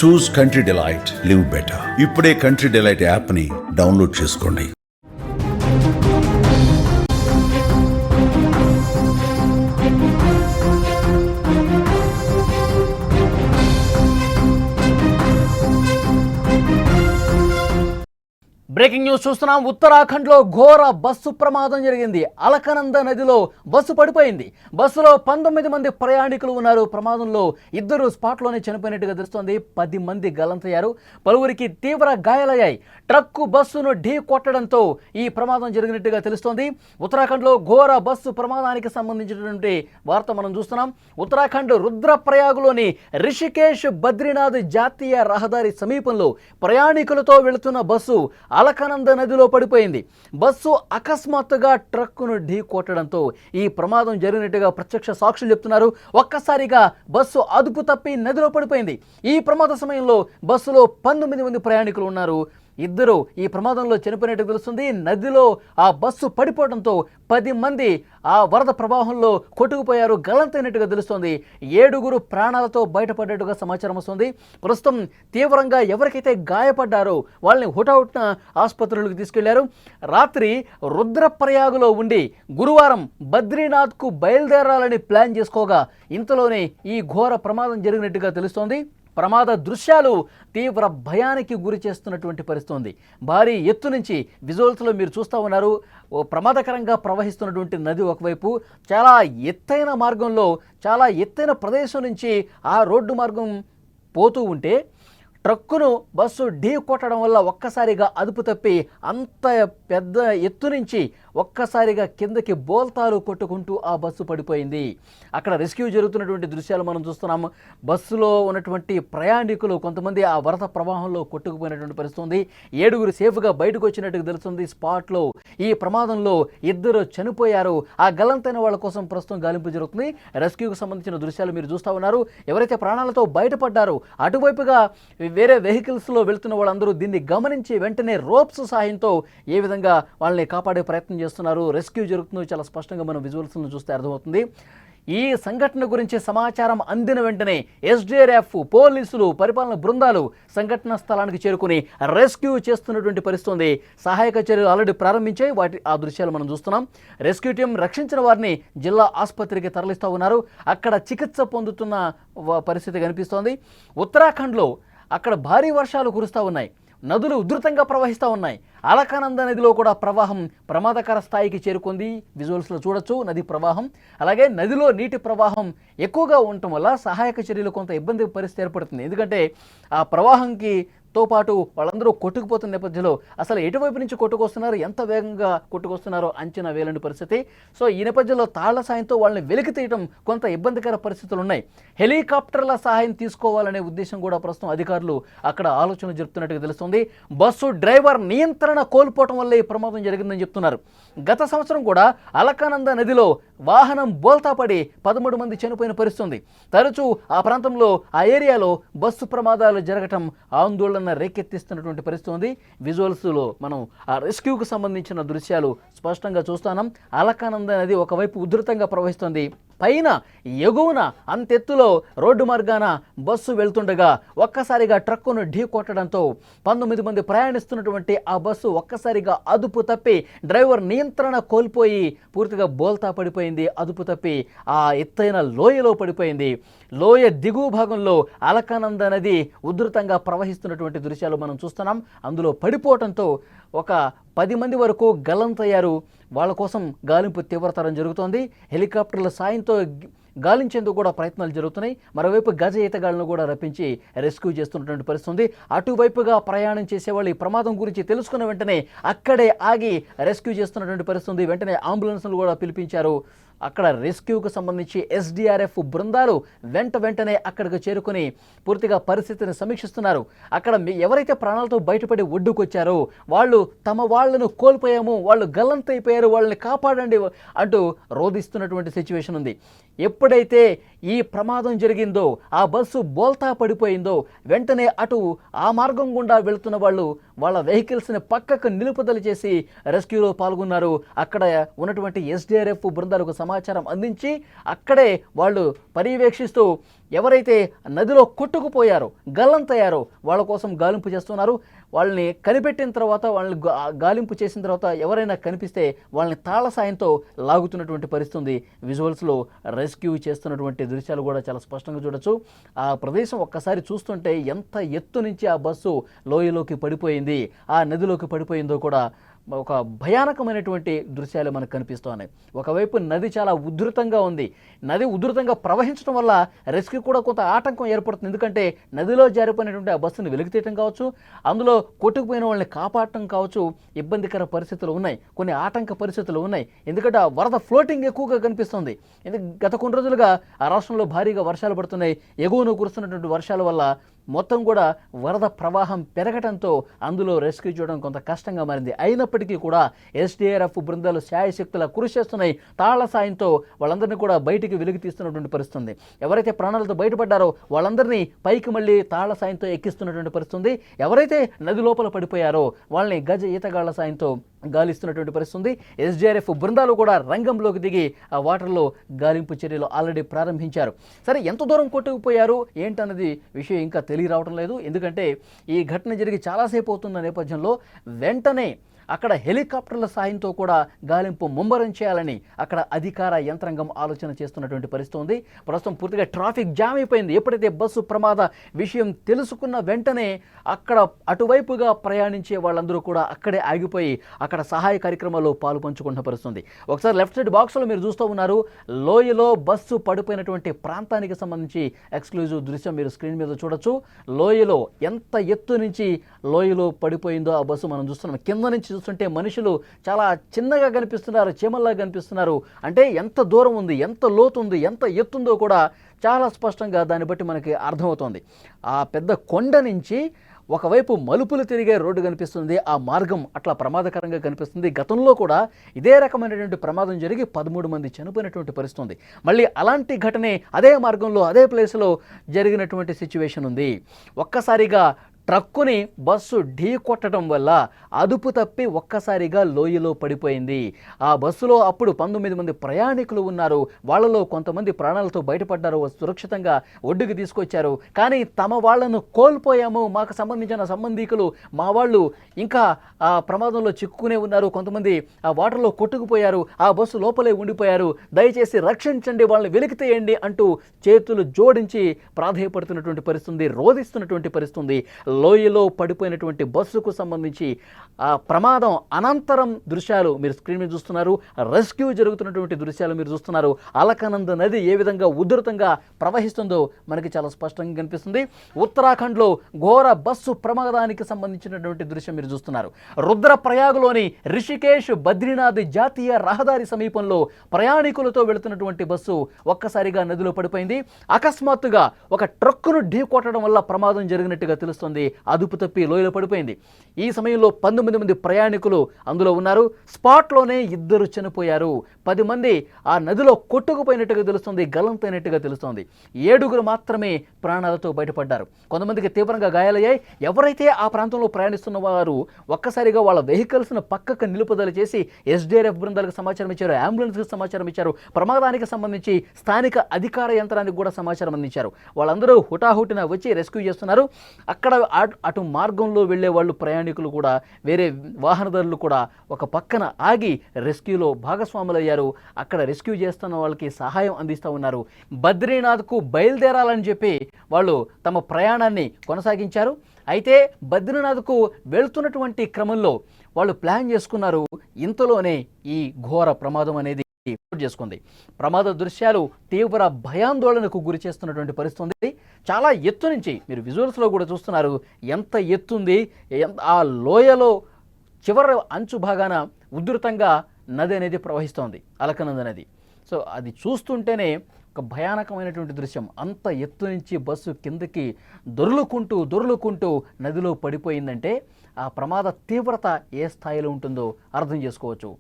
చూస్ country delight, live better. ఇప్పుడే country delight యాప్ని download చేసుకోండి. బ్రేకింగ్ న్యూస్ చూస్తున్నాం. ఉత్తరాఖండ్లో ఘోర బస్సు ప్రమాదం జరిగింది. అలకనంద నదిలో బస్సు పడిపోయింది. బస్సులో 19 మంది ప్రయాణికులు ఉన్నారు. ప్రమాదంలో 2 స్పాట్లోనే చనిపోయినట్టుగా తెలుస్తోంది. 10 మంది గల్లంతయ్యారు. పలువురికి తీవ్ర గాయాలయ్యాయి. ట్రక్కు బస్సును ఢీ కొట్టడంతో ఈ ప్రమాదం జరిగినట్టుగా తెలుస్తోంది. ఉత్తరాఖండ్లో ఘోర బస్సు ప్రమాదానికి సంబంధించినటువంటి వార్త మనం చూస్తున్నాం. ఉత్తరాఖండ్ రుద్రప్రయాగ్లోని రిషికేశ్ బద్రీనాథ్ జాతీయ రహదారి సమీపంలో ప్రయాణికులతో వెళుతున్న బస్సు అలకనంద నదిలో పడిపోయింది. బస్సు అకస్మాత్తుగా ట్రక్కును ఢీ కొట్టడంతో ఈ ప్రమాదం జరిగినట్టుగా ప్రత్యక్ష సాక్షులు చెప్తున్నారు. ఒక్కసారిగా బస్సు అదుపు తప్పి నదిలో పడిపోయింది. ఈ ప్రమాద సమయంలో బస్సులో 19 మంది ప్రయాణికులు ఉన్నారు. 2 ఈ ప్రమాదంలో చనిపోయినట్టు తెలుస్తుంది. నదిలో ఆ బస్సు పడిపోవడంతో 10 మంది ఆ వరద ప్రవాహంలో కొట్టుకుపోయారు, గల్లంతైనట్టుగా తెలుస్తోంది. 7 ప్రాణాలతో బయటపడ్డట్టుగా సమాచారం వస్తుంది. ప్రస్తుతం తీవ్రంగా ఎవరికైతే గాయపడ్డారో వాళ్ళని హుటాహుటిన ఆసుపత్రులకు తీసుకెళ్లారు. రాత్రి రుద్రప్రయాగులో ఉండి గురువారం బద్రీనాథ్కు బయలుదేరాలని ప్లాన్ చేసుకోగా ఇంతలోనే ఈ ఘోర ప్రమాదం జరిగినట్టుగా తెలుస్తోంది. ప్రమాద దృశ్యాలు తీవ్ర భయానికి గురి చేస్తున్నటువంటి పరిస్థితి ఉంది. భారీ ఎత్తు నుంచి విజువల్స్లో మీరు చూస్తూ ఉన్నారు. ప్రమాదకరంగా ప్రవహిస్తున్నటువంటి నది ఒకవైపు, చాలా ఎత్తైన మార్గంలో, చాలా ఎత్తైన ప్రదేశం నుంచి ఆ రోడ్డు మార్గం పోతూ ఉంటే ట్రక్కును బస్సు ఢీ కొట్టడం వల్ల ఒక్కసారిగా అదుపు తప్పి అంత పెద్ద ఎత్తు నుంచి ఒక్కసారిగా కిందకి బోల్తాలు కొట్టుకుంటూ ఆ బస్సు పడిపోయింది. అక్కడ రెస్క్యూ జరుగుతున్నటువంటి దృశ్యాలు మనం చూస్తున్నాము. బస్సులో ఉన్నటువంటి ప్రయాణికులు కొంతమంది ఆ వరద ప్రవాహంలో కొట్టుకుపోయినటువంటి పరిస్థితి ఉంది. 7 సేఫ్గా బయటకు వచ్చినట్టుగా తెలుస్తుంది. స్పాట్లో ఈ ప్రమాదంలో 2 చనిపోయారు. ఆ గల్లంతైన వాళ్ళ కోసం ప్రస్తుతం గాలింపు జరుగుతుంది. రెస్క్యూకు సంబంధించిన దృశ్యాలు మీరు చూస్తూ ఉన్నారు. ఎవరైతే ప్రాణాలతో బయటపడ్డారో అటువైపుగా వేరే వెహికల్స్లో వెళ్తున్న వాళ్ళందరూ దీన్ని గమనించి వెంటనే రోప్స్ సహాయంతో ఏ విధంగా వాళ్ళని కాపాడే ప్రయత్నం చేస్తున్నారు, రెస్క్యూ జరుగుతుందో చాలా స్పష్టంగా మనం విజువల్స్ను చూస్తే అర్థమవుతుంది. ఈ సంఘటన గురించి సమాచారం అందిన వెంటనే ఎస్డీఆర్ఎఫ్, పోలీసులు, పరిపాలన బృందాలు సంఘటన స్థలానికి చేరుకుని రెస్క్యూ చేస్తున్నటువంటి పరిస్థితి ఉంది. సహాయక చర్యలు ఆల్రెడీ ప్రారంభించాయి. ఆ దృశ్యాలు మనం చూస్తున్నాం. రెస్క్యూ టీం రక్షించిన వారిని జిల్లా ఆసుపత్రికి తరలిస్తూ ఉన్నారు. అక్కడ చికిత్స పొందుతున్న పరిస్థితి కనిపిస్తోంది. ఉత్తరాఖండ్లో అక్కడ భారీ వర్షాలు కురుస్తూ ఉన్నాయి. నదులు ఉధృతంగా ప్రవహిస్తూ ఉన్నాయి. అలకనంద నదిలో కూడా ప్రవాహం ప్రమాదకర స్థాయికి చేరుకుంది. విజువల్స్లో చూడొచ్చు నది ప్రవాహం. అలాగే నదిలో నీటి ప్రవాహం ఎక్కువగా ఉండటం వల్ల సహాయక చర్యలు కొంత ఇబ్బంది పరిస్థితి ఏర్పడుతుంది. ఎందుకంటే ఆ ప్రవాహంకి తో పాటు వాళ్ళందరూ కొట్టుకుపోతున్న నేపథ్యంలో అసలు ఎటువైపు నుంచి కొట్టుకొస్తున్నారు, ఎంత వేగంగా కొట్టుకొస్తున్నారో అంచనా వేయలేని పరిస్థితి. సో ఈ నేపథ్యంలో తాళ్ల సాయంతో వాళ్ళని వెలికి తీయడం కొంత ఇబ్బందికర పరిస్థితులు ఉన్నాయి. హెలికాప్టర్ల సహాయం తీసుకోవాలనే ఉద్దేశం కూడా ప్రస్తుతం అధికారులు అక్కడ ఆలోచన జరుపుతున్నట్టుగా తెలుస్తుంది. బస్సు డ్రైవర్ నియంత్రణ కోల్పోవడం వల్ల ఈ ప్రమాదం జరిగిందని చెప్తున్నారు. గత సంవత్సరం కూడా అలకనంద నదిలో వాహనం బోల్తా పడి 13 మంది చనిపోయిన పరిస్థితి ఉంది. తరచూ ఆ ప్రాంతంలో, ఆ ఏరియాలో బస్సు ప్రమాదాలు జరగటం ఆందోళన రేకెత్తిస్తున్నటువంటి పరిస్థితి ఉంది. విజువల్స్లో మనం ఆ రెస్క్యూకు సంబంధించిన దృశ్యాలు స్పష్టంగా చూస్తున్నాం. అలకనంద నది ఒకవైపు ఉధృతంగా ప్రవహిస్తుంది. పైన ఎగువన అంతెత్తులో రోడ్డు మార్గాన బస్సు వెళ్తుండగా ఒక్కసారిగా ట్రక్కును ఢీ కొట్టడంతో 19 మంది ప్రయాణిస్తున్నటువంటి ఆ బస్సు ఒక్కసారిగా అదుపు తప్పి డ్రైవర్ నియంత్రణ కోల్పోయి పూర్తిగా బోల్తా పడిపోయింది. అదుపు తప్పి ఆ ఎత్తైన లోయలో పడిపోయింది. లోయ దిగువ భాగంలో అలకనంద నది ఉధృతంగా ప్రవహిస్తున్నటువంటి దృశ్యాలు మనం చూస్తున్నాం. అందులో పడిపోవడంతో ఒక 10 మంది వరకు గల్లంతయ్యారు. వాళ్ళ కోసం గాలింపు తీవ్రతరం జరుగుతోంది. హెలికాప్టర్ల సాయంతో గాలించేందుకు కూడా ప్రయత్నాలు జరుగుతున్నాయి. మరోవైపు గజ ఈతగాళ్లను కూడా రప్పించి రెస్క్యూ చేస్తున్నటువంటి పరిస్థితి ఉంది. అటువైపుగా ప్రయాణం చేసేవాళ్ళు ఈ ప్రమాదం గురించి తెలుసుకున్న వెంటనే అక్కడే ఆగి రెస్క్యూ చేస్తున్నటువంటి పరిస్థితి ఉంది. వెంటనే అంబులెన్స్లు కూడా పిలిపించారు. అక్కడ రెస్క్యూకు సంబంధించి ఎస్డీఆర్ఎఫ్ బృందాలు వెంటనే అక్కడికి చేరుకుని పూర్తిగా పరిస్థితిని సమీక్షిస్తున్నారు. అక్కడ ఎవరైతే ప్రాణాలతో బయటపడి ఒడ్డుకొచ్చారో వాళ్ళు తమ వాళ్లను కోల్పోయాము, వాళ్ళు గల్లంతైపోయారు, వాళ్ళని కాపాడండి అంటూ రోధిస్తున్నటువంటి సిచ్యువేషన్ ఉంది. ఎప్పుడైతే ఈ ప్రమాదం జరిగిందో, ఆ బస్సు బోల్తా పడిపోయిందో, వెంటనే అటు ఆ మార్గం గుండా వెళుతున్న వాళ్ళు వాళ్ళ వెహికల్స్ని పక్కకు నిలుపుదల చేసి రెస్క్యూలో పాల్గొన్నారు. అక్కడ ఉన్నటువంటి ఎస్డీఆర్ఎఫ్ బృందాలకు సమాచారం అందించి అక్కడే వాళ్ళు పర్యవేక్షిస్తూ ఎవరైతే నదిలో కొట్టుకుపోయారో గల్లంతయ్యారో వాళ్ళ కోసం గాలింపు చేస్తున్నారు. వాళ్ళని కనిపెట్టిన తర్వాత వాళ్ళని గాలింపు చేసిన తర్వాత ఎవరైనా కనిపిస్తే వాళ్ళని తాళ సాయంతో లాగుతున్నటువంటి పరిస్థితి విజువల్స్లో రెస్క్యూ చేస్తున్నటువంటి దృశ్యాలు కూడా చాలా స్పష్టంగా చూడొచ్చు. ఆ ప్రదేశం ఒక్కసారి చూస్తుంటే ఎంత ఎత్తు నుంచి ఆ బస్సు లోయలోకి పడిపోయింది, ఆ నదిలోకి పడిపోయిందో కూడా ఒక భయానకమైనటువంటి దృశ్యాలు మనకు కనిపిస్తున్నాయి. ఒకవైపు నది చాలా ఉధృతంగా ఉంది. నది ఉధృతంగా ప్రవహించడం వల్ల రెస్క్యూ కూడా కొంత ఆటంకం ఏర్పడుతుంది. ఎందుకంటే నదిలో జారిపోయినటువంటి ఆ బస్సును వెలికితీయటం కావచ్చు, అందులో కొట్టుకుపోయిన వాళ్ళని కాపాడటం కావచ్చు, ఇబ్బందికర పరిస్థితులు ఉన్నాయి, కొన్ని ఆటంక పరిస్థితులు ఉన్నాయి. ఎందుకంటే ఆ వరద ఫ్లోటింగ్ ఎక్కువగా కనిపిస్తుంది. గత కొన్ని రోజులుగా ఆ రాష్ట్రంలో భారీగా వర్షాలు పడుతున్నాయి. ఎగువను కురుస్తున్నటువంటి వర్షాల వల్ల మొత్తం కూడా వరద ప్రవాహం పెరగడంతో అందులో రెస్క్యూ చేయడం కొంత కష్టంగా మారింది. అయినప్పటికీ కూడా ఎస్డీఆర్ఎఫ్ బృందాలు శాయశక్తుల కృషి చేస్తున్నాయి. తాళ్ల సాయంతో వాళ్ళందరినీ కూడా బయటికి వెలికి తీస్తున్నటువంటి పరిస్థితుంది. ఎవరైతే ప్రాణాలతో బయటపడ్డారో వాళ్ళందరినీ పైకి మళ్ళీ తాళ్ల సాయంతో ఎక్కిస్తున్నటువంటి పరిస్థితుంది. ఎవరైతే నది లోపల పడిపోయారో వాళ్ళని గజ ఈతగాళ్ల సాయంతో గాలిస్తున్నటువంటి పరిస్థితుంది. ఎస్డీఆర్ఎఫ్ బృందాలు కూడా రంగంలోకి దిగి ఆ వాటర్లో గాలింపు చర్యలు ఆల్రెడీ ప్రారంభించారు. సరే, ఎంత దూరం కొట్టుకుపోయారు ఏంటన్నది విషయం ఇంకా తెలియరావడం లేదు. ఎందుకంటే ఈ ఘటన జరిగి చాలాసేపు అవుతున్న నేపథ్యంలో వెంటనే అక్కడ హెలికాప్టర్ల సాయంతో కూడా గాలింపు ముమ్మరం చేయాలని అక్కడ అధికార యంత్రాంగం ఆలోచన చేస్తున్నటువంటి పరిస్థితి ఉంది. ప్రస్తుతం పూర్తిగా ట్రాఫిక్ జామ్ అయిపోయింది. ఎప్పుడైతే బస్సు ప్రమాద విషయం తెలుసుకున్న వెంటనే అక్కడ అటువైపుగా ప్రయాణించే వాళ్ళందరూ కూడా అక్కడే ఆగిపోయి అక్కడ సహాయ కార్యక్రమాల్లో పాలు పంచుకుంటున్న పరిస్థితి. ఒకసారి లెఫ్ట్ సైడ్ బాక్స్లో మీరు చూస్తూ ఉన్నారు, లోయలో బస్సు పడిపోయినటువంటి ప్రాంతానికి సంబంధించి ఎక్స్క్లూజివ్ దృశ్యం మీరు స్క్రీన్ మీద చూడొచ్చు. లోయలో ఎంత ఎత్తు నుంచి లోయలో పడిపోయిందో ఆ బస్సు మనం చూస్తున్నాం. కింద నుంచి చూస్తుంటే మనుషులు చాలా చిన్నగా కనిపిస్తున్నారు, చీమల్లా కనిపిస్తున్నారు. అంటే ఎంత దూరం ఉంది, ఎంత లోతు ఉంది, ఎంత ఎత్తుందో కూడా చాలా స్పష్టంగా దాన్ని బట్టి మనకి అర్థమవుతోంది. ఆ పెద్ద కొండ నుంచి ఒకవైపు మలుపులు తిరిగే రోడ్డు కనిపిస్తుంది. ఆ మార్గం అట్లా ప్రమాదకరంగా కనిపిస్తుంది. గతంలో కూడా ఇదే రకమైనటువంటి ప్రమాదం జరిగి 13 మంది చనిపోయినటువంటి పరిస్థితి ఉంది. మళ్ళీ అలాంటి ఘటనే అదే మార్గంలో అదే ప్లేస్లో జరిగినటువంటి సిచ్యువేషన్ ఉంది. ఒక్కసారిగా ట్రక్కుని బస్సు ఢీ కొట్టడం వల్ల అదుపు తప్పి ఒక్కసారిగా లోయలో పడిపోయింది. ఆ బస్సులో అప్పుడు 19 మంది ప్రయాణికులు ఉన్నారు. వాళ్ళలో కొంతమంది ప్రాణాలతో బయటపడ్డారు, సురక్షితంగా ఒడ్డుకి తీసుకొచ్చారు. కానీ తమ వాళ్లను కోల్పోయాము, మాకు సంబంధించిన సంబంధికులు మా వాళ్ళు ఇంకా ఆ ప్రమాదంలో చిక్కుకునే ఉన్నారు, కొంతమంది ఆ వాటర్లో కొట్టుకుపోయారు, ఆ బస్సు లోపలే ఉండిపోయారు, దయచేసి రక్షించండి, వాళ్ళని వెలికితేయండి అంటూ చేతులు జోడించి ప్రాధేయపడుతున్నటువంటి పరిస్థితి, రోధిస్తున్నటువంటి పరిస్థితి. లోయలో పడిపోయినటువంటి బస్సుకు సంబంధించి ఆ ప్రమాదం అనంతరం దృశ్యాలు మీరు స్క్రీన్ మీద చూస్తున్నారు. రెస్క్యూ జరుగుతున్నటువంటి దృశ్యాలు మీరు చూస్తున్నారు. అలకనంద నది ఏ విధంగా ఉధృతంగా ప్రవహిస్తుందో మనకి చాలా స్పష్టంగా కనిపిస్తుంది. ఉత్తరాఖండ్లో ఘోర బస్సు ప్రమాదానికి సంబంధించినటువంటి దృశ్యం మీరు చూస్తున్నారు. రుద్రప్రయాగ్లోని రిషికేశ్ బద్రీనాథ్ జాతీయ రహదారి సమీపంలో ప్రయాణికులతో వెళుతున్నటువంటి బస్సు ఒక్కసారిగా నదిలో పడిపోయింది. అకస్మాత్తుగా ఒక ట్రక్కును ఢీ కొట్టడం వల్ల ప్రమాదం జరిగినట్టుగా తెలుస్తుంది. అదుపు తప్పి లోయలో పడిపోయింది. ఈ సమయంలో 19 మంది ప్రయాణికులు అందులో ఉన్నారు. స్పాట్లోనే 2 చనిపోయారు. 10 మంది ఆ నదిలో కొట్టుకుపోయినట్టుగా తెలుస్తుంది, గల్లంతైనట్టుగా తెలుస్తోంది. 7 మాత్రమే ప్రాణాలతో బయటపడ్డారు. కొంతమందికి తీవ్రంగా గాయాలయ్యాయి. ఎవరైతే ఆ ప్రాంతంలో ప్రయాణిస్తున్న వారు ఒక్కసారిగా వాళ్ళ వెహికల్స్ను పక్కకు నిలుపుదల చేసి ఎస్డీఆర్ఎఫ్ బృందాలకు సమాచారం ఇచ్చారు, అంబులెన్స్కి సమాచారం ఇచ్చారు, ప్రమాదానికి సంబంధించి స్థానిక అధికార యంత్రానికి కూడా సమాచారం అందించారు. వాళ్ళందరూ హుటాహుటిన వచ్చి రెస్క్యూ చేస్తున్నారు. అక్కడ అటు మార్గంలో వెళ్ళే వాళ్ళు ప్రయాణికులు కూడా వేరే వాహనదారులు కూడా ఒక పక్కన ఆగి రెస్క్యూలో భాగస్వాములయ్యారు. అక్కడ రెస్క్యూ చేస్తున్న వాళ్ళకి సహాయం అందిస్తూ ఉన్నారు. బద్రీనాథ్కు బయలుదేరాలని చెప్పి వాళ్ళు తమ ప్రయాణాన్ని కొనసాగించారు. అయితే బద్రీనాథ్కు వెళ్తున్నటువంటి క్రమంలో వాళ్ళు ప్లాన్ చేసుకున్నారు. ఇంతలోనే ఈ ఘోర ప్రమాదం అనేది చేసుకుంది. ప్రమాద దృశ్యాలు తీవ్ర భయాందోళనకు గురి చేస్తున్నటువంటి పరిస్థితి. చాలా ఎత్తు నుంచి మీరు విజువల్స్లో కూడా చూస్తున్నారు ఎంత ఎత్తుంది. ఆ లోయలో చివరి అంచు భాగాన ఉధృతంగా నది అనేది ప్రవహిస్తోంది, అలకనంద నది. సో అది చూస్తుంటేనే ఒక భయానకమైనటువంటి దృశ్యం. అంత ఎత్తు నుంచి బస్సు కిందకి దొర్లుకుంటూ నదిలో పడిపోయిందంటే ఆ ప్రమాద తీవ్రత ఏ స్థాయిలో ఉంటుందో అర్థం చేసుకోవచ్చు.